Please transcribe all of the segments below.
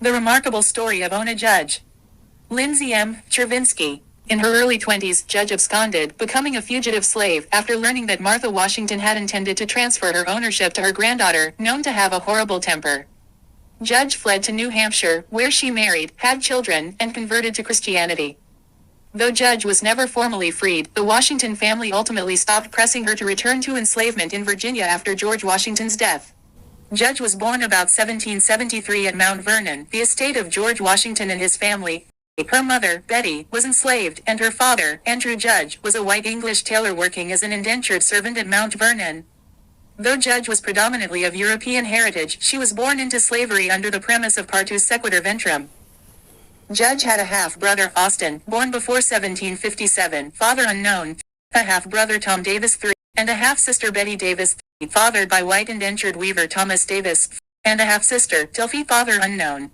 The Remarkable Story of Ona Judge. Lindsay M. Chervinsky. In her early 20s, Judge absconded, becoming a fugitive slave, after learning that Martha Washington had intended to transfer her ownership to her granddaughter, known to have a horrible temper. Judge fled to New Hampshire, where she married, had children, and converted to Christianity. Though Judge was never formally freed, the Washington family ultimately stopped pressing her to return to enslavement in Virginia after George Washington's death. Judge was born about 1773 at Mount Vernon, the estate of George Washington and his family. Her mother, Betty, was enslaved, and her father, Andrew Judge, was a white English tailor working as an indentured servant at Mount Vernon. Though Judge was predominantly of European heritage, she was born into slavery under the premise of partus sequitur ventrum. Judge had a half-brother, Austin, born before 1757, father unknown, a half-brother, Tom Davis III, and a half-sister, Betty Davis, fathered by white indentured weaver Thomas Davis, and a half-sister, Delphi, father unknown.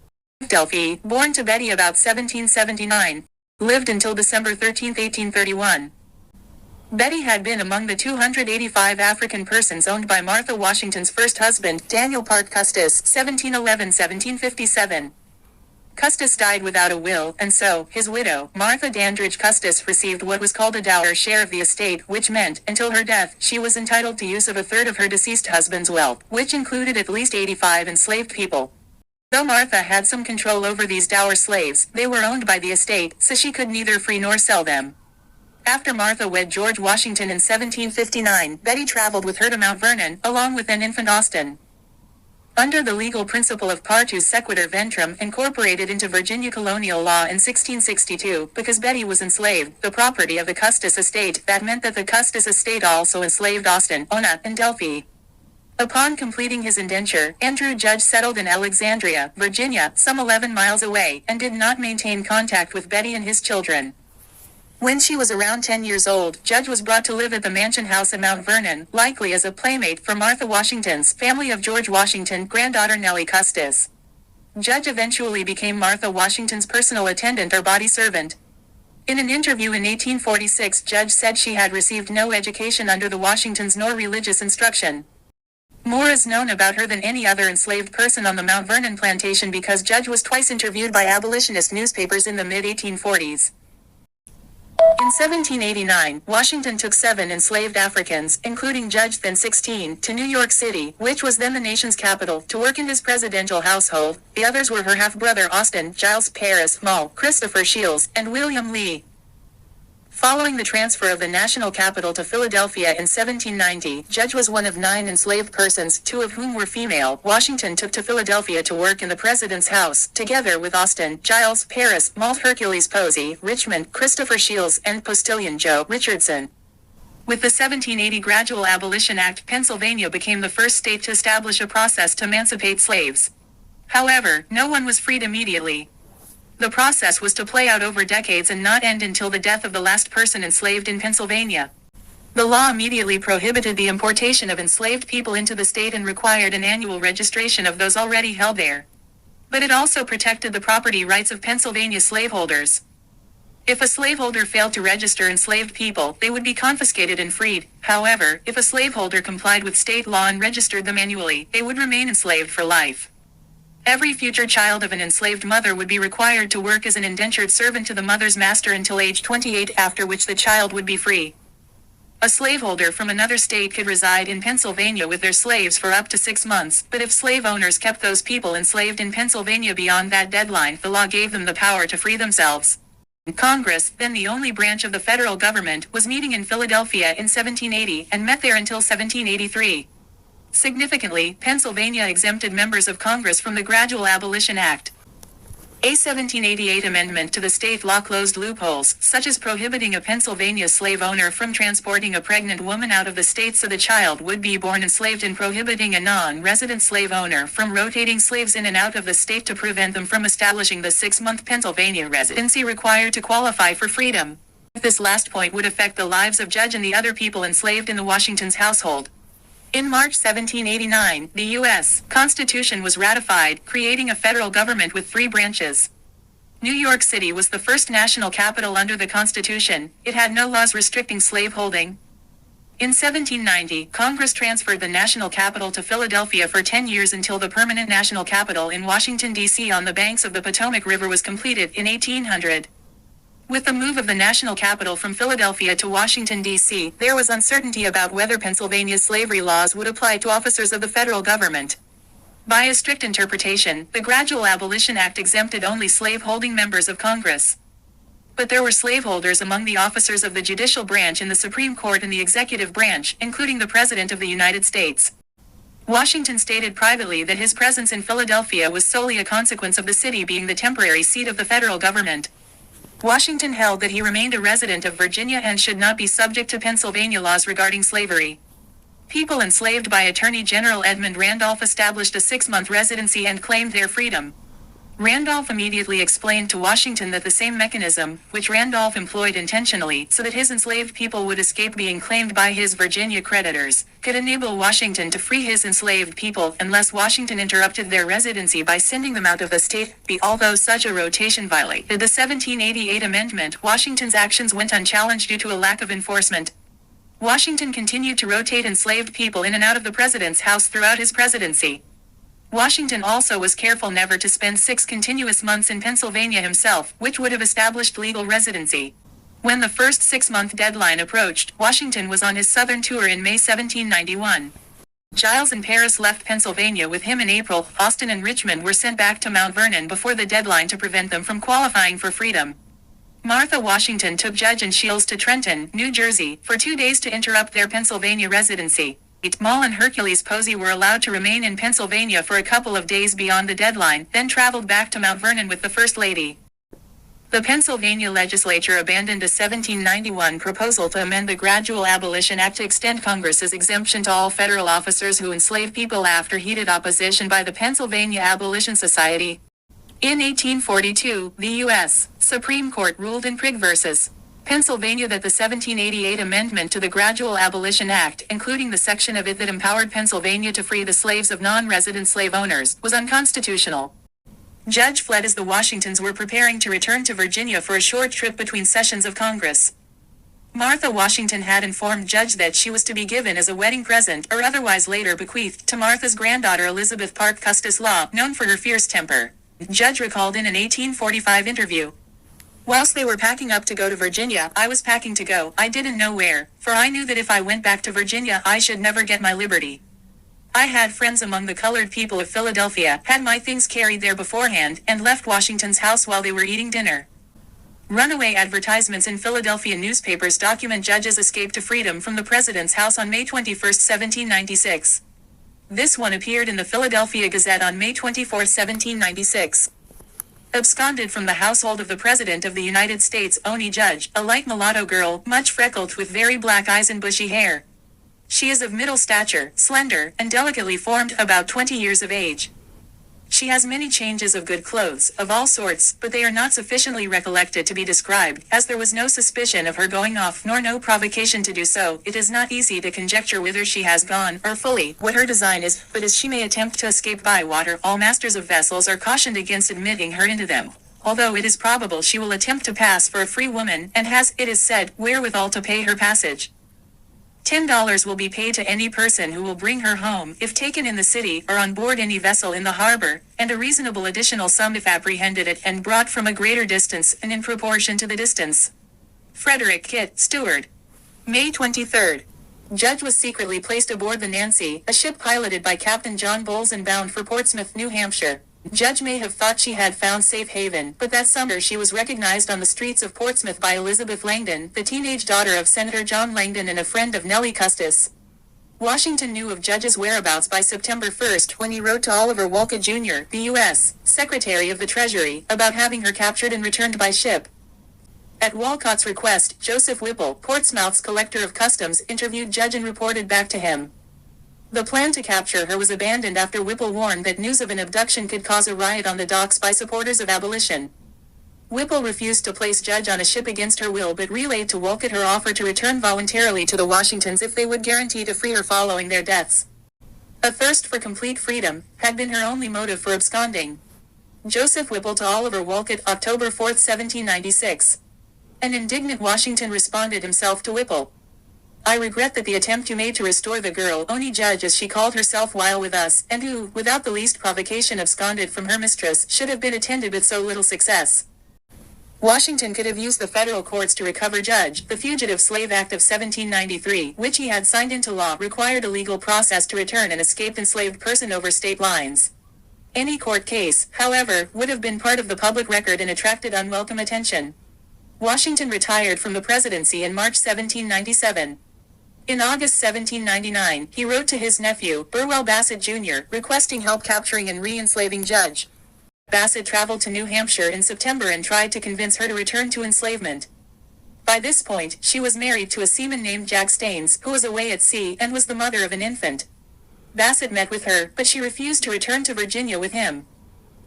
Delphi, born to Betty about 1779, lived until December 13, 1831. Betty had been among the 285 African persons owned by Martha Washington's first husband, Daniel Parke Custis, 1711-1757. Custis died without a will, and so, his widow, Martha Dandridge Custis, received what was called a dower share of the estate, which meant, until her death, she was entitled to use of a third of her deceased husband's wealth, which included at least 85 enslaved people. Though Martha had some control over these dower slaves, they were owned by the estate, so she could neither free nor sell them. After Martha wed George Washington in 1759, Betty traveled with her to Mount Vernon, along with an infant Austin. Under the legal principle of partus sequitur ventrum, incorporated into Virginia colonial law in 1662, because Betty was enslaved, the property of the Custis estate, that meant that the Custis estate also enslaved Austin, Ona, and Delphi. Upon completing his indenture, Andrew Judge settled in Alexandria, Virginia, some 11 miles away, and did not maintain contact with Betty and his children. When she was around 10 years old, Judge was brought to live at the mansion house at Mount Vernon, likely as a playmate for Martha Washington's family of George Washington, granddaughter Nellie Custis. Judge eventually became Martha Washington's personal attendant or body servant. In an interview in 1846, Judge said she had received no education under the Washingtons nor religious instruction. More is known about her than any other enslaved person on the Mount Vernon plantation because Judge was twice interviewed by abolitionist newspapers in the mid-1840s. In 1789, Washington took 7 enslaved Africans, including Judge, then 16, to New York City, which was then the nation's capital, to work in his presidential household. The others were her half-brother Austin, Giles Paris, Mull, Christopher Shields, and William Lee. Following the transfer of the national capital to Philadelphia in 1790, Judge was one of 9 enslaved persons, 2 of whom were female, Washington took to Philadelphia to work in the president's house, together with Austin, Giles, Paris, Mull, Hercules Posey, Richmond, Christopher Shields, and postilion Joe Richardson. With the 1780 Gradual Abolition Act, Pennsylvania became the first state to establish a process to emancipate slaves. However, no one was freed immediately. The process was to play out over decades and not end until the death of the last person enslaved in Pennsylvania. The law immediately prohibited the importation of enslaved people into the state and required an annual registration of those already held there. But it also protected the property rights of Pennsylvania slaveholders. If a slaveholder failed to register enslaved people, they would be confiscated and freed. However, if a slaveholder complied with state law and registered them annually, they would remain enslaved for life. Every future child of an enslaved mother would be required to work as an indentured servant to the mother's master until age 28, after which the child would be free. A slaveholder from another state could reside in Pennsylvania with their slaves for up to 6 months, but if slave owners kept those people enslaved in Pennsylvania beyond that deadline, the law gave them the power to free themselves. Congress, then the only branch of the federal government, was meeting in Philadelphia in 1780, and met there until 1783. Significantly, Pennsylvania exempted members of Congress from the Gradual Abolition Act. A 1788 amendment to the state law closed loopholes, such as prohibiting a Pennsylvania slave owner from transporting a pregnant woman out of the state so the child would be born enslaved, and prohibiting a non-resident slave owner from rotating slaves in and out of the state to prevent them from establishing the 6-month Pennsylvania residency required to qualify for freedom. This last point would affect the lives of Judge and the other people enslaved in the Washington's household. In March 1789, the U.S. Constitution was ratified, creating a federal government with 3 branches. New York City was the first national capital under the Constitution. It had no laws restricting slaveholding. In 1790, Congress transferred the national capital to Philadelphia for 10 years until the permanent national capital in Washington, D.C. on the banks of the Potomac River was completed in 1800. With the move of the national capital from Philadelphia to Washington, D.C., there was uncertainty about whether Pennsylvania's slavery laws would apply to officers of the federal government. By a strict interpretation, the Gradual Abolition Act exempted only slave-holding members of Congress. But there were slaveholders among the officers of the judicial branch in the Supreme Court and the executive branch, including the President of the United States. Washington stated privately that his presence in Philadelphia was solely a consequence of the city being the temporary seat of the federal government. Washington held that he remained a resident of Virginia and should not be subject to Pennsylvania laws regarding slavery. People enslaved by Attorney General Edmund Randolph established a 6-month residency and claimed their freedom. Randolph immediately explained to Washington that the same mechanism, which Randolph employed intentionally so that his enslaved people would escape being claimed by his Virginia creditors, could enable Washington to free his enslaved people unless Washington interrupted their residency by sending them out of the state. Although such a rotation violated the 1788 amendment, Washington's actions went unchallenged due to a lack of enforcement. Washington continued to rotate enslaved people in and out of the president's house throughout his presidency. Washington also was careful never to spend 6 continuous months in Pennsylvania himself, which would have established legal residency. When the first 6-month deadline approached, Washington was on his southern tour in May 1791. Giles and Paris left Pennsylvania with him in April. Austin and Richmond were sent back to Mount Vernon before the deadline to prevent them from qualifying for freedom. Martha Washington took Judge and Shields to Trenton, New Jersey, for 2 days to interrupt their Pennsylvania residency. Maul and Hercules Posey were allowed to remain in Pennsylvania for a couple of days beyond the deadline, then traveled back to Mount Vernon with the First Lady. The Pennsylvania legislature abandoned a 1791 proposal to amend the Gradual Abolition Act to extend Congress's exemption to all federal officers who enslave people after heated opposition by the Pennsylvania Abolition Society. In 1842, the U.S. Supreme Court ruled in Prigg v. Pennsylvania that the 1788 amendment to the Gradual Abolition Act, including the section of it that empowered Pennsylvania to free the slaves of non-resident slave owners, was unconstitutional. Judge fled as the Washingtons were preparing to return to Virginia for a short trip between sessions of Congress. Martha Washington had informed Judge that she was to be given as a wedding present or otherwise later bequeathed to Martha's granddaughter Elizabeth Parke Custis Law, known for her fierce temper. Judge recalled in an 1845 interview, "Whilst they were packing up to go to Virginia, I was packing to go, I didn't know where, for I knew that if I went back to Virginia I should never get my liberty. I had friends among the colored people of Philadelphia, had my things carried there beforehand, and left Washington's house while they were eating dinner." Runaway advertisements in Philadelphia newspapers document Judge's escape to freedom from the president's house on May 21, 1796. This one appeared in the Philadelphia Gazette on May 24, 1796. Absconded from the household of the President of the United States, Ona Judge, a light mulatto girl, much freckled with very black eyes and bushy hair. She is of middle stature, slender, and delicately formed, about 20 years of age. She has many changes of good clothes, of all sorts, but they are not sufficiently recollected to be described, as there was no suspicion of her going off nor no provocation to do so. It is not easy to conjecture whither she has gone, or fully what her design is, but as she may attempt to escape by water, all masters of vessels are cautioned against admitting her into them. Although it is probable she will attempt to pass for a free woman, and has, it is said, wherewithal to pay her passage. $10 will be paid to any person who will bring her home, if taken in the city, or on board any vessel in the harbor, and a reasonable additional sum if apprehended at and brought from a greater distance, and in proportion to the distance. Frederick Kit, Steward. May 23. Judge was secretly placed aboard the Nancy, a ship piloted by Captain John Bowles and bound for Portsmouth, New Hampshire. Judge may have thought she had found safe haven, but that summer she was recognized on the streets of Portsmouth by Elizabeth Langdon, the teenage daughter of Senator John Langdon and a friend of Nellie Custis. Washington knew of Judge's whereabouts by September 1 when he wrote to Oliver Wolcott Jr., the U.S. Secretary of the Treasury, about having her captured and returned by ship. At Wolcott's request, Joseph Whipple, Portsmouth's collector of customs, interviewed Judge and reported back to him. The plan to capture her was abandoned after Whipple warned that news of an abduction could cause a riot on the docks by supporters of abolition. Whipple refused to place Judge on a ship against her will but relayed to Wolcott her offer to return voluntarily to the Washingtons if they would guarantee to free her following their deaths. A thirst for complete freedom had been her only motive for absconding. Joseph Whipple to Oliver Wolcott, October 4, 1796. An indignant Washington responded himself to Whipple. I regret that the attempt you made to restore the girl, Ona Judge as she called herself while with us, and who, without the least provocation absconded from her mistress, should have been attended with so little success. Washington could have used the federal courts to recover Judge. The Fugitive Slave Act of 1793, which he had signed into law, required a legal process to return an escaped enslaved person over state lines. Any court case, however, would have been part of the public record and attracted unwelcome attention. Washington retired from the presidency in March 1797. In August 1799, he wrote to his nephew, Burwell Bassett Jr., requesting help capturing and re-enslaving Judge. Bassett traveled to New Hampshire in September and tried to convince her to return to enslavement. By this point, she was married to a seaman named Jack Staines, who was away at sea and was the mother of an infant. Bassett met with her, but she refused to return to Virginia with him.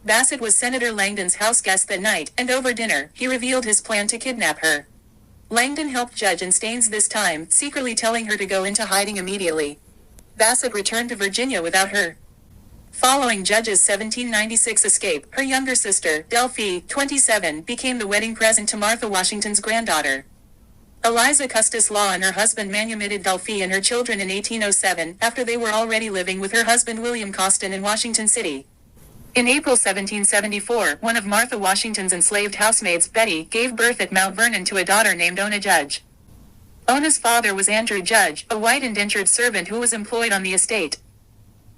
Bassett was Senator Langdon's house guest that night, and over dinner, he revealed his plan to kidnap her. Langdon helped Judge and Staines this time, secretly telling her to go into hiding immediately. Bassett returned to Virginia without her. Following Judge's 1796 escape, her younger sister, Delphi, 27, became the wedding present to Martha Washington's granddaughter. Eliza Custis Law and her husband manumitted Delphi and her children in 1807, after they were already living with her husband William Costin in Washington City. In April 1774, one of Martha Washington's enslaved housemaids, Betty, gave birth at Mount Vernon to a daughter named Ona Judge. Ona's father was Andrew Judge, a white indentured servant who was employed on the estate.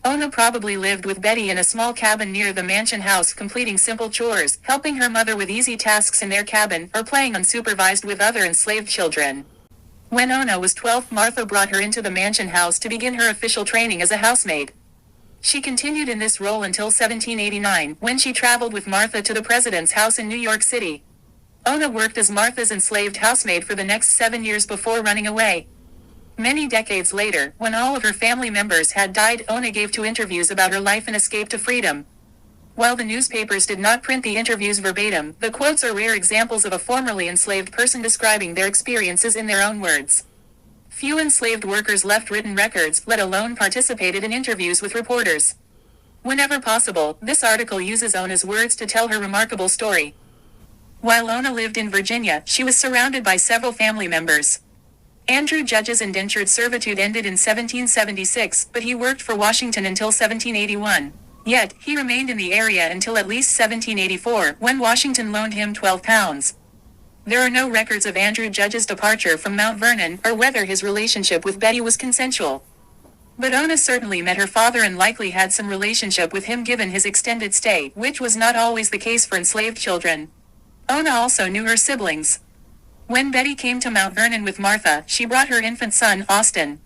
Ona probably lived with Betty in a small cabin near the mansion house, completing simple chores, helping her mother with easy tasks in their cabin, or playing unsupervised with other enslaved children. When Ona was 12, Martha brought her into the mansion house to begin her official training as a housemaid. She continued in this role until 1789, when she traveled with Martha to the president's house in New York City. Ona worked as Martha's enslaved housemaid for the next 7 years before running away. Many decades later, when all of her family members had died, Ona gave 2 interviews about her life and escape to freedom. While the newspapers did not print the interviews verbatim, the quotes are rare examples of a formerly enslaved person describing their experiences in their own words. Few enslaved workers left written records, let alone participated in interviews with reporters. Whenever possible, this article uses Ona's words to tell her remarkable story. While Ona lived in Virginia, she was surrounded by several family members. Andrew Judge's indentured servitude ended in 1776, but he worked for Washington until 1781. Yet, he remained in the area until at least 1784, when Washington loaned him £12. There are no records of Andrew Judge's departure from Mount Vernon, or whether his relationship with Betty was consensual. But Ona certainly met her father and likely had some relationship with him given his extended stay, which was not always the case for enslaved children. Ona also knew her siblings. When Betty came to Mount Vernon with Martha, she brought her infant son, Austin.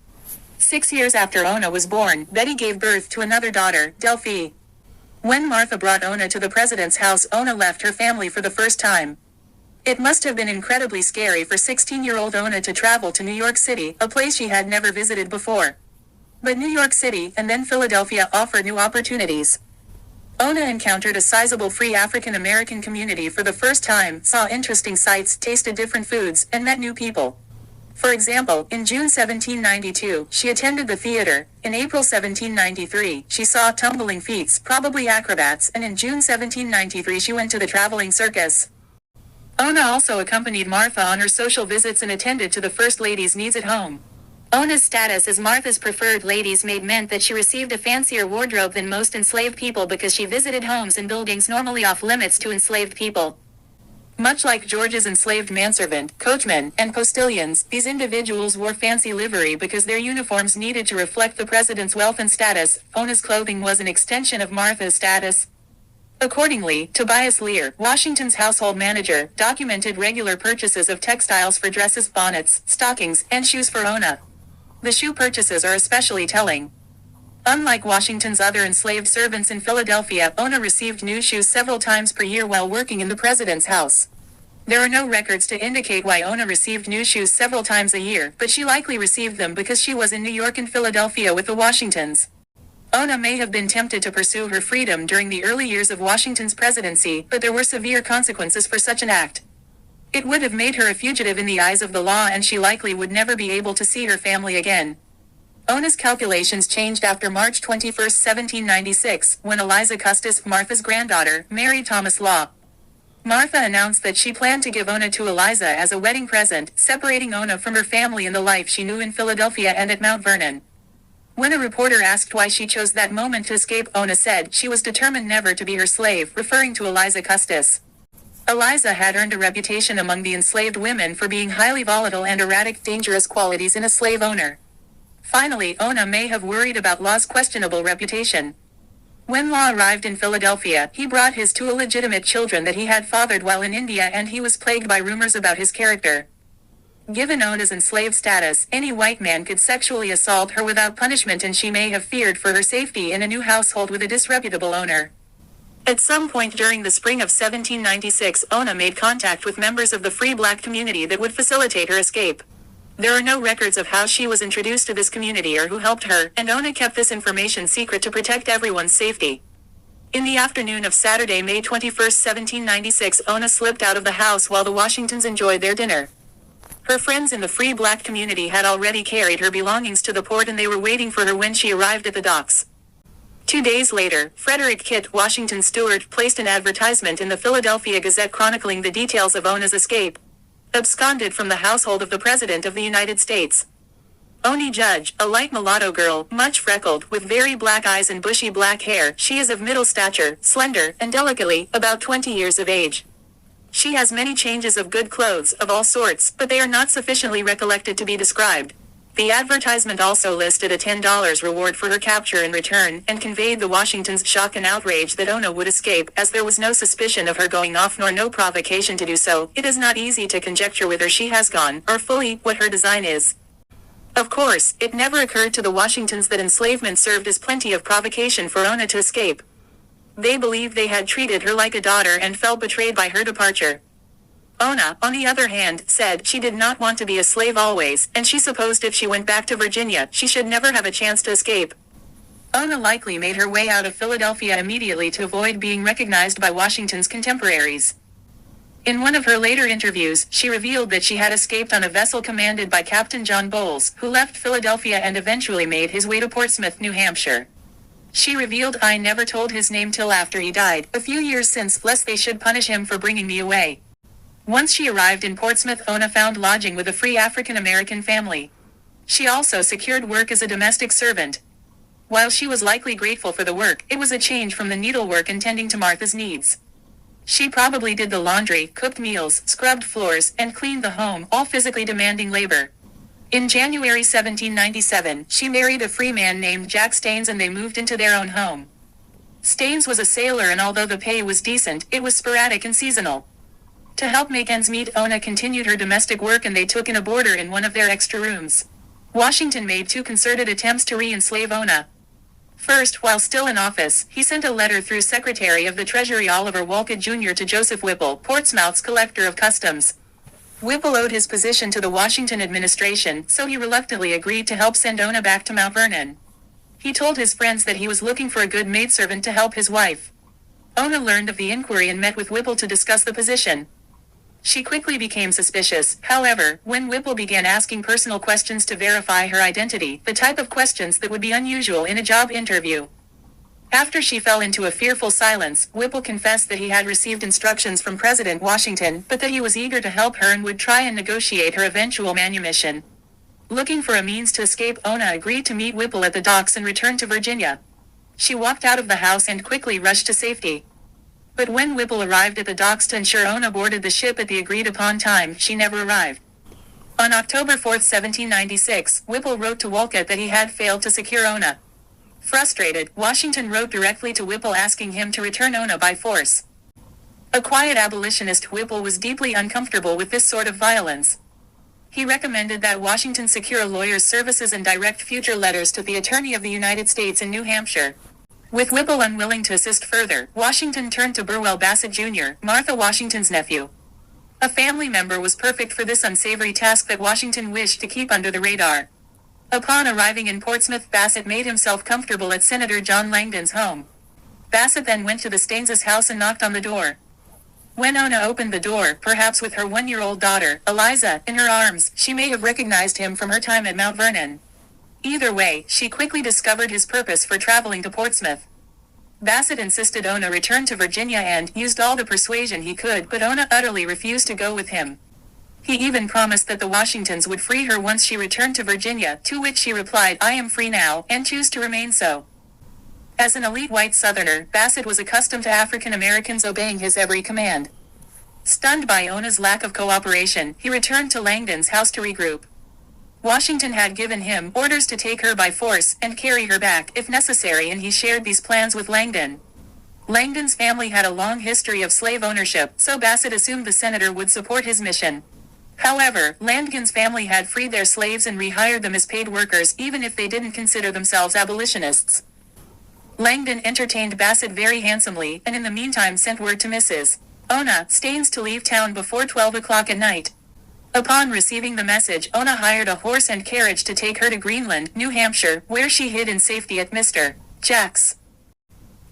6 years after Ona was born, Betty gave birth to another daughter, Delphi. When Martha brought Ona to the president's house, Ona left her family for the first time. It must have been incredibly scary for 16-year-old Ona to travel to New York City, a place she had never visited before. But New York City, and then Philadelphia, offered new opportunities. Ona encountered a sizable free African American community for the first time, saw interesting sights, tasted different foods, and met new people. For example, in June 1792, she attended the theater. In April 1793, she saw tumbling feats, probably acrobats, and in June 1793 she went to the traveling circus. Ona also accompanied Martha on her social visits and attended to the First Lady's needs at home. Ona's status as Martha's preferred lady's maid meant that she received a fancier wardrobe than most enslaved people because she visited homes and buildings normally off limits to enslaved people. Much like George's enslaved manservant, coachman, and postilions, these individuals wore fancy livery because their uniforms needed to reflect the president's wealth and status. Ona's clothing was an extension of Martha's status. Accordingly, Tobias Lear, Washington's household manager, documented regular purchases of textiles for dresses, bonnets, stockings, and shoes for Ona. The shoe purchases are especially telling. Unlike Washington's other enslaved servants in Philadelphia, Ona received new shoes several times per year while working in the president's house. There are no records to indicate why Ona received new shoes several times a year, but she likely received them because she was in New York and Philadelphia with the Washingtons. Ona may have been tempted to pursue her freedom during the early years of Washington's presidency, but there were severe consequences for such an act. It would have made her a fugitive in the eyes of the law, and she likely would never be able to see her family again. Ona's calculations changed after March 21, 1796, when Eliza Custis, Martha's granddaughter, married Thomas Law. Martha announced that she planned to give Ona to Eliza as a wedding present, separating Ona from her family and the life she knew in Philadelphia and at Mount Vernon. When a reporter asked why she chose that moment to escape, Ona said she was determined never to be her slave, referring to Eliza Custis. Eliza had earned a reputation among the enslaved women for being highly volatile and erratic, dangerous qualities in a slave owner. Finally, Ona may have worried about Law's questionable reputation. When Law arrived in Philadelphia, he brought his two illegitimate children that he had fathered while in India, and he was plagued by rumors about his character. Given Ona's enslaved status, any white man could sexually assault her without punishment, and she may have feared for her safety in a new household with a disreputable owner. At some point during the spring of 1796, Ona made contact with members of the free black community that would facilitate her escape. There are no records of how she was introduced to this community or who helped her, and Ona kept this information secret to protect everyone's safety. In the afternoon of Saturday, May 21, 1796, Ona slipped out of the house while the Washingtons enjoyed their dinner. Her friends in the free black community had already carried her belongings to the port, and they were waiting for her when she arrived at the docks. 2 days later, Frederick Kit, Washington's steward, placed an advertisement in the Philadelphia Gazette chronicling the details of Ona's escape. Absconded from the household of the President of the United States. Ona Judge, a light mulatto girl, much freckled, with very black eyes and bushy black hair. She is of middle stature, slender, and delicately, about 20 years of age. She has many changes of good clothes, of all sorts, but they are not sufficiently recollected to be described. The advertisement also listed a $10 reward for her capture and return, and conveyed the Washingtons' shock and outrage that Ona would escape, as there was no suspicion of her going off nor no provocation to do so. It is not easy to conjecture whither she has gone, or fully, what her design is. Of course, it never occurred to the Washingtons that enslavement served as plenty of provocation for Ona to escape. They believed they had treated her like a daughter and felt betrayed by her departure. Ona, on the other hand, said she did not want to be a slave always, and she supposed if she went back to Virginia, she should never have a chance to escape. Ona likely made her way out of Philadelphia immediately to avoid being recognized by Washington's contemporaries. In one of her later interviews, she revealed that she had escaped on a vessel commanded by Captain John Bowles, who left Philadelphia and eventually made his way to Portsmouth, New Hampshire. She revealed, "I never told his name till after he died, a few years since, lest they should punish him for bringing me away." Once she arrived in Portsmouth, Ona found lodging with a free African-American family. She also secured work as a domestic servant. While she was likely grateful for the work, it was a change from the needlework and tending to Martha's needs. She probably did the laundry, cooked meals, scrubbed floors, and cleaned the home, all physically demanding labor. In January 1797, she married a free man named Jack Staines, and they moved into their own home. Staines was a sailor, and although the pay was decent, it was sporadic and seasonal. To help make ends meet, Ona continued her domestic work, and they took in a boarder in one of their extra rooms. Washington made 2 concerted attempts to re-enslave Ona. First, while still in office, he sent a letter through Secretary of the Treasury Oliver Wolcott Jr. to Joseph Whipple, Portsmouth's Collector of Customs. Whipple owed his position to the Washington administration, so he reluctantly agreed to help send Ona back to Mount Vernon. He told his friends that he was looking for a good maidservant to help his wife. Ona learned of the inquiry and met with Whipple to discuss the position. She quickly became suspicious, however, when Whipple began asking personal questions to verify her identity, the type of questions that would be unusual in a job interview. After she fell into a fearful silence, Whipple confessed that he had received instructions from President Washington, but that he was eager to help her and would try and negotiate her eventual manumission. Looking for a means to escape, Ona agreed to meet Whipple at the docks and return to Virginia. She walked out of the house and quickly rushed to safety. But when Whipple arrived at the docks to ensure Ona boarded the ship at the agreed-upon time, she never arrived. On October 4, 1796, Whipple wrote to Wolcott that he had failed to secure Ona. Frustrated, Washington wrote directly to Whipple asking him to return Ona by force. A quiet abolitionist, Whipple was deeply uncomfortable with this sort of violence. He recommended that Washington secure a lawyer's services and direct future letters to the Attorney of the United States in New Hampshire. With Whipple unwilling to assist further, Washington turned to Burwell Bassett Jr., Martha Washington's nephew. A family member was perfect for this unsavory task that Washington wished to keep under the radar. Upon arriving in Portsmouth, Bassett made himself comfortable at Senator John Langdon's home. Bassett then went to the Staines' house and knocked on the door. When Ona opened the door, perhaps with her 1-year-old daughter, Eliza, in her arms, she may have recognized him from her time at Mount Vernon. Either way, she quickly discovered his purpose for traveling to Portsmouth. Bassett insisted Ona return to Virginia and used all the persuasion he could, but Ona utterly refused to go with him. He even promised that the Washingtons would free her once she returned to Virginia, to which she replied, "I am free now, and choose to remain so." As an elite white Southerner, Bassett was accustomed to African Americans obeying his every command. Stunned by Ona's lack of cooperation, he returned to Langdon's house to regroup. Washington had given him orders to take her by force and carry her back if necessary, and he shared these plans with Langdon. Langdon's family had a long history of slave ownership, so Bassett assumed the senator would support his mission. However, Langdon's family had freed their slaves and rehired them as paid workers even if they didn't consider themselves abolitionists. Langdon entertained Bassett very handsomely, and in the meantime sent word to Mrs. Ona Staines to leave town before 12 o'clock at night. Upon receiving the message, Ona hired a horse and carriage to take her to Greenland, New Hampshire, where she hid in safety at Mr. Jack's.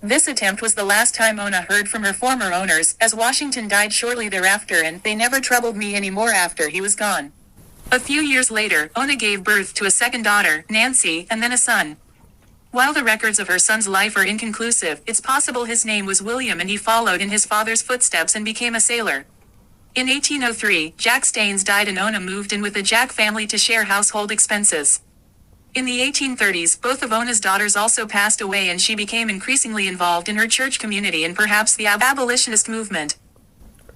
This attempt was the last time Ona heard from her former owners, as Washington died shortly thereafter, and they never troubled me anymore after he was gone. A few years later, Ona gave birth to a second daughter, Nancy, and then a son. While the records of her son's life are inconclusive, it's possible his name was William and he followed in his father's footsteps and became a sailor. In 1803, Jack Staines died and Ona moved in with the Jack family to share household expenses. In the 1830s, both of Ona's daughters also passed away and she became increasingly involved in her church community and perhaps the abolitionist movement.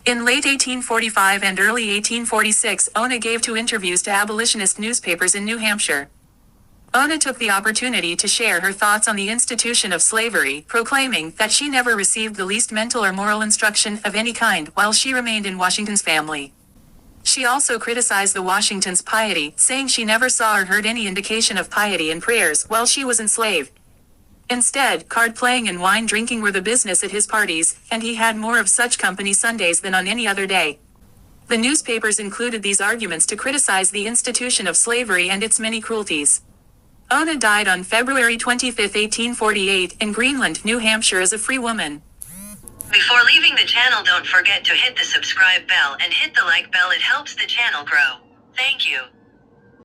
In late 1845 and early 1846, Ona gave 2 interviews to abolitionist newspapers in New Hampshire. Ona took the opportunity to share her thoughts on the institution of slavery, proclaiming that she never received the least mental or moral instruction of any kind while she remained in Washington's family. She also criticized the Washingtons' piety, saying she never saw or heard any indication of piety and prayers while she was enslaved. Instead, card playing and wine drinking were the business at his parties, and he had more of such company Sundays than on any other day. The newspapers included these arguments to criticize the institution of slavery and its many cruelties. Ona died on February 25, 1848, in Greenland, New Hampshire as a free woman. Before leaving the channel, don't forget to hit the subscribe bell and hit the like bell. It helps the channel grow. Thank you.